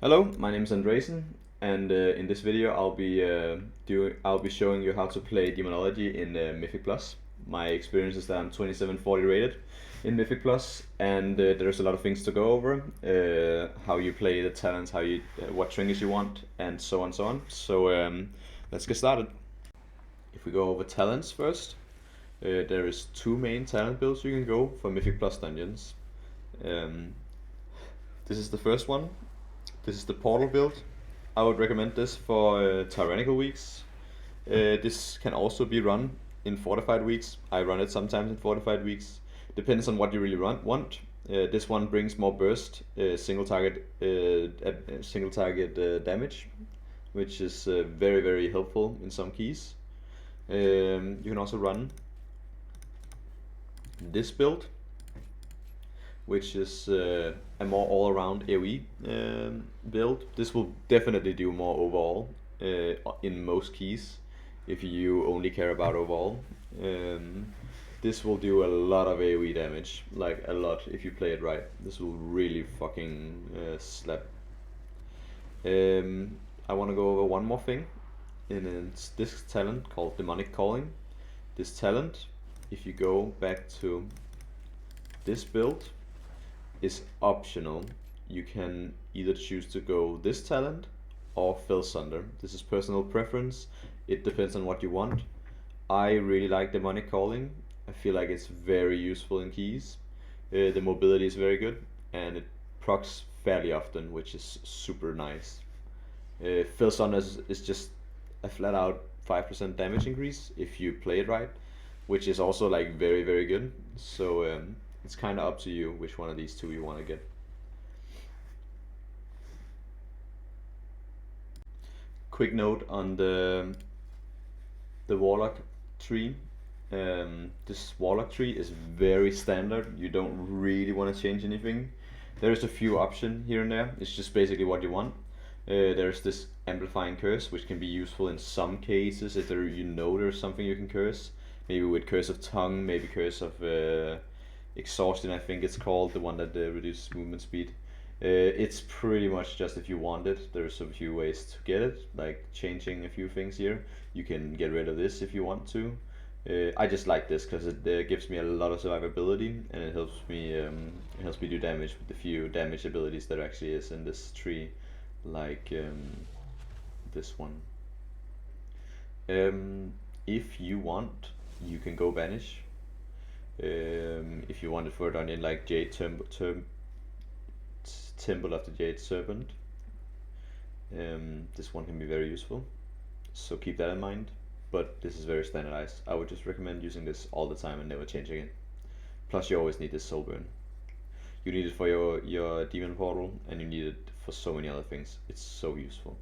Hello, my name is Andresen, and in this video I'll be showing you how to play Demonology in Mythic Plus. My experience is that I'm 2740 rated in Mythic Plus, and there's a lot of things to go over. How you play the talents, what trinkets you want, and so on, so on. So let's get started. If we go over talents first, there is two main talent builds you can go for Mythic Plus dungeons. This is the first one. This is the portal build. I would recommend this for tyrannical weeks. This can also be run in fortified weeks. I run it sometimes in fortified weeks. Depends on what you really want. This one brings more burst, single target damage, which is very helpful in some keys. You can also run this build, which is a more all-around AoE build. This will definitely do more overall in most keys if you only care about overall. This will do a lot of AoE damage, like a lot if you play it right. This will really fucking slap. I want to go over one more thing, and it's this talent called Demonic Calling. This talent, if you go back to this build, is optional. You can either choose to go this talent or Fell Sunder. This is personal preference. It depends on what you want. I really like Demonic Calling. I feel like it's very useful in keys. The mobility is very good, and it procs fairly often, which is super nice. Fell Sunder is just a flat out 5% damage increase if you play it right, which is also like very good. So it's kind of up to you which one of these two you want to get. Quick note on the Warlock tree. This Warlock tree is very standard. You don't really want to change anything. There's a few options here and there. It's just basically what you want. There's this amplifying curse, which can be useful in some cases if there's something you can curse. Maybe with Curse of Tongue, maybe Curse of Exhaustion, I think it's called, the one that reduces movement speed. It's pretty much just if you want it. There's a few ways to get it, like changing a few things here. You can get rid of this if you want to. I just like this because it gives me a lot of survivability, and it helps me do damage with the few damage abilities that actually is in this tree, like this one. If you want, you can go Banish. If you want it for a dungeon like Temple of the Jade Serpent, this one can be very useful, so keep that in mind. But this is very standardized. I would just recommend using this all the time and never changing it. Plus you always need this soul burn. You need it for your demon portal, and you need it for so many other things. It's so useful.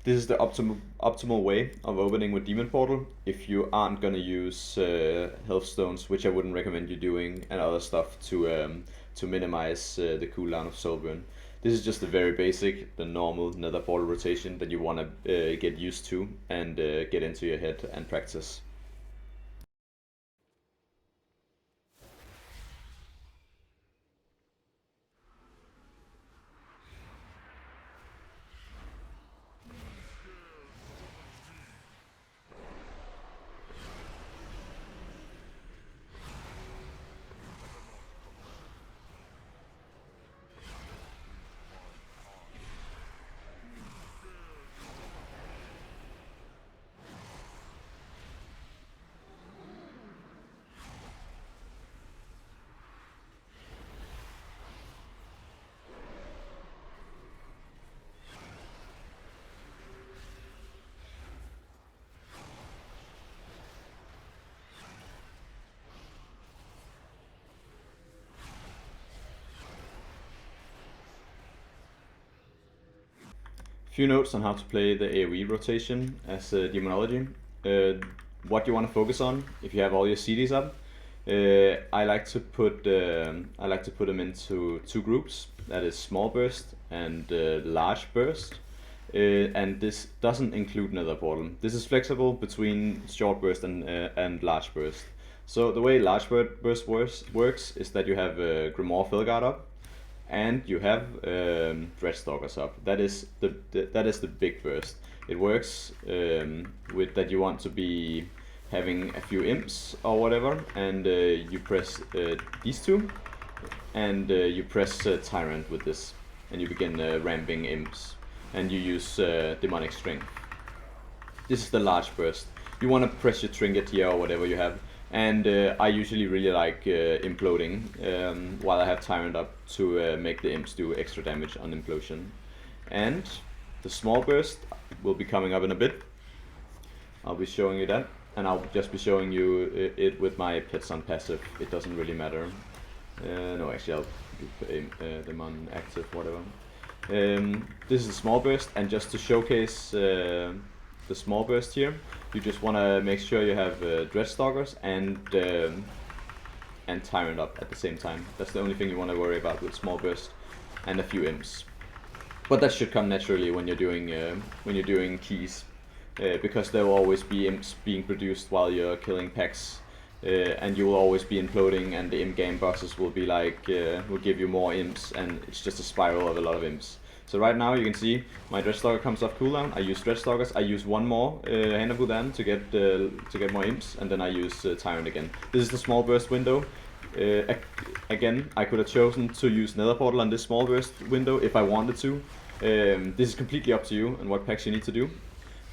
This is the optimal way of opening with Demon Portal if you aren't gonna use health stones, which I wouldn't recommend you doing, and other stuff to minimize the cooldown of Soulburn. This is just the very basic, the normal nether portal rotation that you want to get used to and get into your head and practice. Few notes on how to play the AoE rotation as Demonology. What you want to focus on if you have all your CDs up. I like to put them into two groups. That is small burst and large burst. And this doesn't include nether portal. This is flexible between short burst and large burst. So the way large burst works is that you have Grimoire Felguard up. and you have Dreadstalkers up. That is the big burst. It works with that you want to be having a few imps or whatever, and you press these two, and you press Tyrant with this, and you begin ramping imps, and you use demonic strength. This is the large burst. You want to press your Trinket here or whatever you have, and I usually really like imploding while I have Tyrant up to make the imps do extra damage on implosion. And the small burst will be coming up in a bit. I'll be showing you that, and I'll just be showing you it with my pets on passive. It doesn't really matter. No, actually I'll do them on active, whatever. This is a small burst, and just to showcase the small burst here, you just want to make sure you have Dreadstalkers and Tyrant up at the same time. That's the only thing you want to worry about with small burst, and a few imps. But that should come naturally when you're doing keys, because there will always be imps being produced while you're killing packs, and you will always be imploding, and the imp game bosses will be like will give you more imps, and it's just a spiral of a lot of imps. So right now you can see my Dreadstalker comes off cooldown. I use Dreadstalkers. I use one more Hand of Gul'dan to get more imps, and then I use Tyrant again. This is the small burst window. Again, I could have chosen to use Nether Portal on this small burst window if I wanted to. This is completely up to you and what packs you need to do.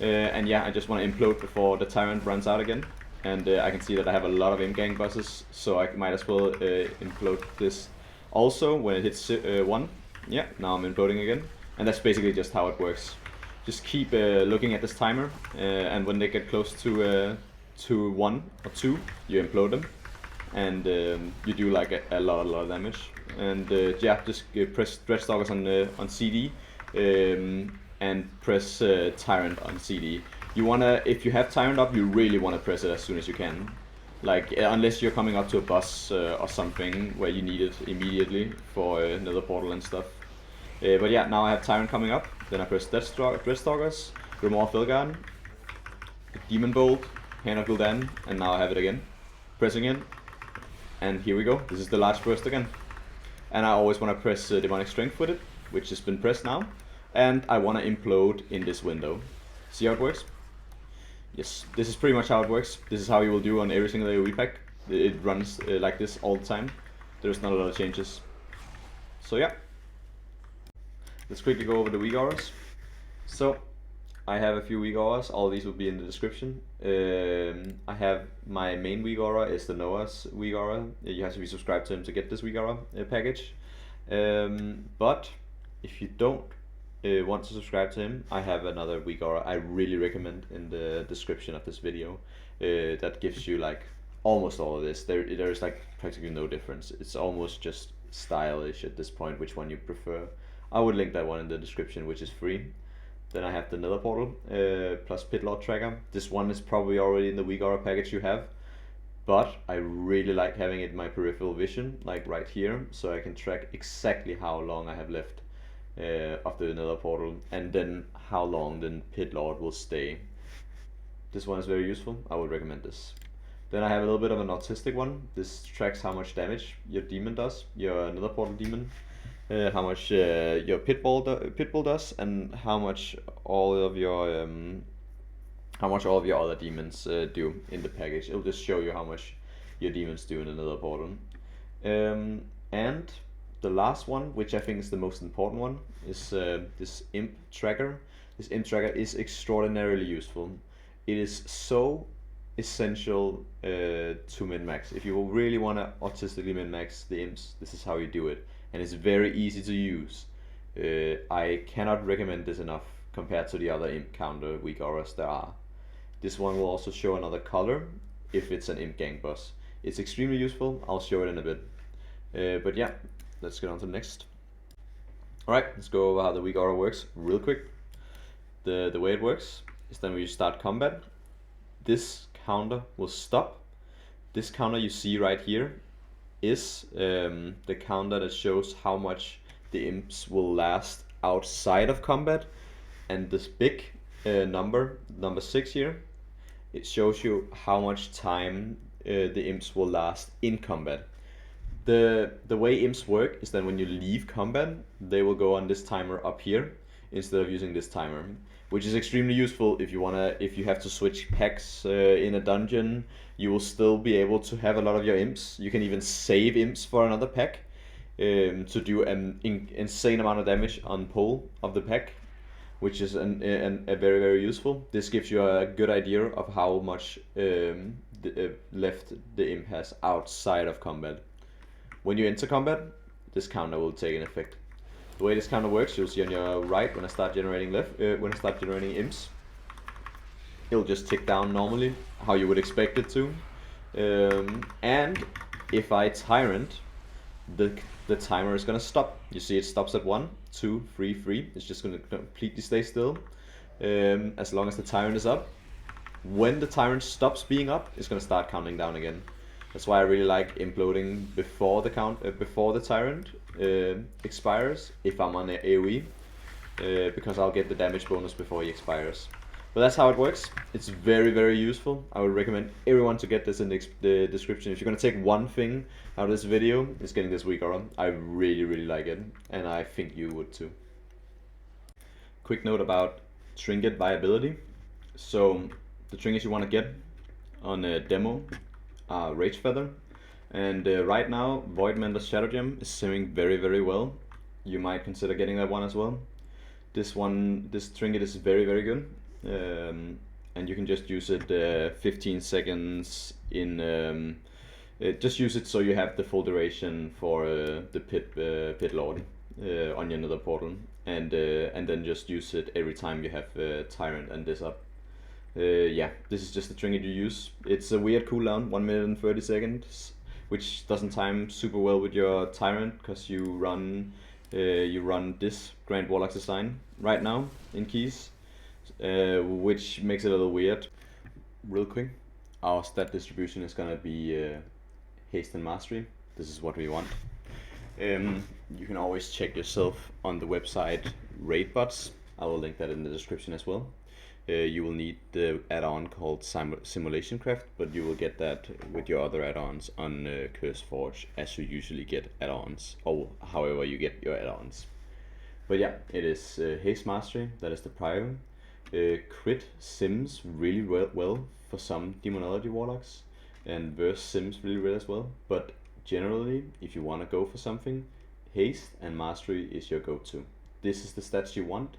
And yeah, I just want to implode before the Tyrant runs out again. And I can see that I have a lot of imp gang bosses, so I might as well implode this also when it hits 1. Yeah, now I'm imploding again, and that's basically just how it works. Just keep looking at this timer, and when they get close to 1 or 2, you implode them, and you do like a lot of damage. And yeah, just press Dreadstalkers on CD, and press Tyrant on CD. You wanna, if you have Tyrant up, you really wanna press it as soon as you can. Like, unless you're coming up to a boss or something where you need it immediately for Nether Portal and stuff. But yeah, now I have Tyrant coming up, then I press Dreadstalkers, Grimoire Felgarden, Demon Bolt, Hand of Gul'dan, and now I have it again. Pressing it, and here we go, this is the large burst again. And I always want to press Demonic Strength with it, which has been pressed now. And I want to implode in this window. See how it works? Yes, this is pretty much how it works. This is how you will do on every single AoE pack. It runs like this all the time. There's not a lot of changes. So yeah. Let's quickly go over the Weakauras. So, I have a few Weakauras. All these will be in the description. I have my main Weakaura is the Noah's Weakaura. You have to be subscribed to him to get this Weakaura package. But if you don't want to subscribe to him, I have another Weakaura I really recommend in the description of this video. That gives you like almost all of this. There is like practically no difference. It's almost just stylish at this point, which one you prefer. I would link that one in the description, which is free. Then I have the Nether Portal plus Pit Lord Tracker. This one is probably already in the Weakaura package you have, but I really like having it in my peripheral vision, like right here, so I can track exactly how long I have left of the Nether Portal, and then how long the Pit Lord will stay. This one is very useful. I would recommend this. Then I have a little bit of an autistic one. This tracks how much damage your demon does, your Nether Portal demon. How much your pitbull does, and how much all of your other demons do in the package. It'll just show you how much your demons do in another portal. And the last one, which I think is the most important one, is this imp tracker. This imp tracker is extraordinarily useful. It is so essential to min-max. If you really want to artistically min-max the imps, this is how you do it. And it's very easy to use. I cannot recommend this enough compared to the other imp counter Weakauras there are. This one will also show another color if it's an imp gang boss. It's extremely useful. I'll show it in a bit. But yeah, let's get on to the next. Alright, let's go over how the Weakaura works real quick. The way it works is then when you start combat, this counter will stop. This counter you see right here is the counter that shows how much the imps will last outside of combat, and this big number 6 here, it shows you how much time the imps will last in combat. The way imps work is that when you leave combat, they will go on this timer up here instead of using this timer, which is extremely useful if you have to switch packs in a dungeon. You will still be able to have a lot of your imps. You can even save imps for another pack to do an insane amount of damage on pull of the pack, which is a very very useful. This gives you a good idea of how much left the imp has outside of combat. When you enter combat, this counter will take an effect. The way this counter works, you'll see on your right when I start generating imps, it'll just tick down normally, how you would expect it to. And if I tyrant, the timer is gonna stop. You see it stops at 1, 2, 3, 3. It's just gonna completely stay still as long as the tyrant is up. When the tyrant stops being up, it's gonna start counting down again. That's why I really like imploding before the tyrant expires if I'm on AoE, because I'll get the damage bonus before he expires. But that's how it works. It's very very useful. I would recommend everyone to get this in the description. If you're gonna take one thing out of this video, it's getting this Weakauras. I really really like it, and I think you would too. Quick note about Trinket viability. So the trinkets you want to get on demo are Rage Feather, and right now Voidmender's Shadow Gem is simming very very well. You might consider getting that one as well. This trinket is very very good, and you can just use it 15 seconds in. Just use it so you have the full duration for the pit lord on your nether portal, and then just use it every time you have tyrant and this up. Yeah, this is just the trinket you use. It's a weird cooldown, 1 minute and 30 seconds, which doesn't time super well with your tyrant because you run this Grand Warlock design right now in keys, which makes it a little weird. Real quick, our stat distribution is gonna be haste and mastery. This is what we want. You can always check yourself on the website Raidbots. I will link that in the description as well. You will need the add-on called Simulation Craft, but you will get that with your other add-ons on CurseForge, as you usually get add-ons, or however you get your add-ons. But yeah, it is Haste Mastery, that is the prior. Crit sims really well for some Demonology Warlocks, and Verse sims really well as well, but generally, if you want to go for something, Haste and Mastery is your go-to. This is the stats you want,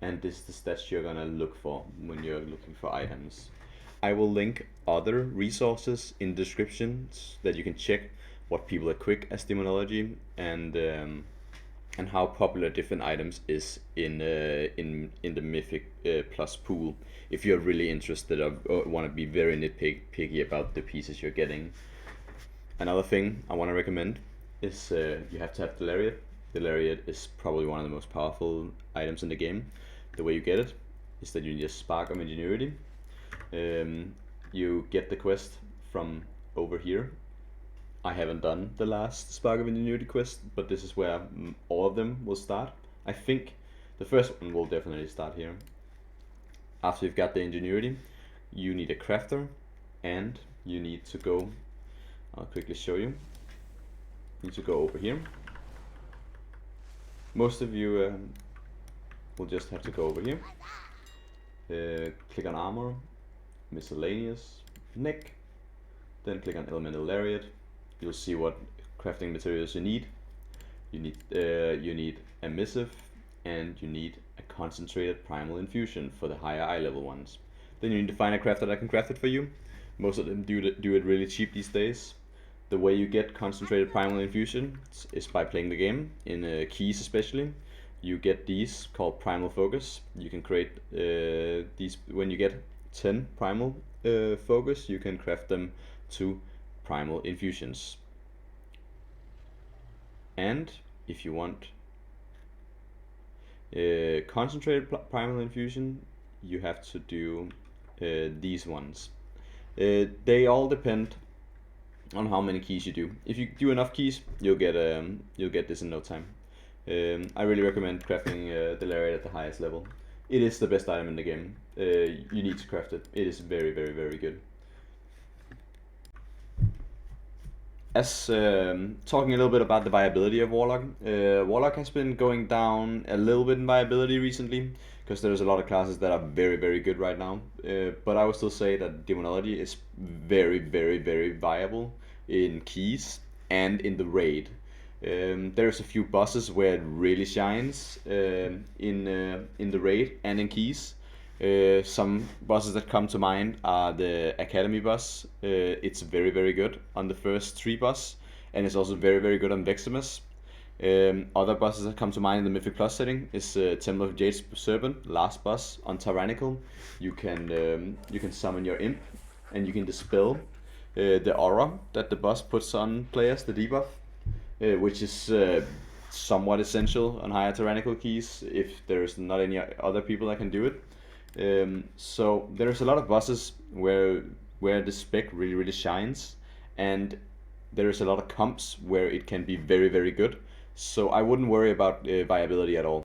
and this is the stats you're gonna look for when you're looking for items. I will link other resources in descriptions that you can check what people are quick as Demonology, and how popular different items is in the Mythic plus pool, if you're really interested or want to be very nitpicky about the pieces you're getting. Another thing I want to recommend is you have to have the Lariat. The Lariat is probably one of the most powerful items in the game. The way you get it is that you need a Spark of Ingenuity. You get the quest from over here. I haven't done the last Spark of Ingenuity quest, but this is where all of them will start. I think the first one will definitely start here. After you've got the Ingenuity, you need a Crafter, and you need to go, I'll quickly show you. You need to go over here. Most of you will just have to go over here, click on Armor, Miscellaneous, Neck, then click on Elemental Lariat. You'll see what crafting materials you need. You need a Missive, and you need a Concentrated Primal Infusion for the higher eye level ones. Then you need to find a crafter that can craft it for you. Most of them do it really cheap these days. The way you get Concentrated Primal Infusion is by playing the game, in keys especially. You get these called Primal Focus. You can create these when you get 10 Primal Focus, you can craft them to Primal Infusions. And if you want Concentrated Primal Infusion, you have to do these ones. They all depend on how many keys you do. If you do enough keys, you'll get this in no time. I really recommend crafting the Lariat at the highest level. It is the best item in the game. You need to craft it. It is very, very, very good. as talking a little bit about the viability of Warlock, Warlock has been going down a little bit in viability recently because there's a lot of classes that are very, very good right now. But I would still say that Demonology is very, very, very viable in keys and in the raid. There's a few bosses where it really shines in the raid and in keys. Some bosses that come to mind are the Academy boss. It's very, very good on the first 3 boss, and it's also very, very good on Veximus. Other bosses that come to mind in the Mythic Plus setting is Temple of Jade's Serpent, last boss on Tyrannical. You can summon your imp, and you can dispel the aura that the boss puts on players, the debuff, which is somewhat essential on higher tyrannical keys if there's not any other people that can do it. So there's a lot of bosses where the spec really really shines, and there's a lot of comps where it can be very very good. So I wouldn't worry about viability at all.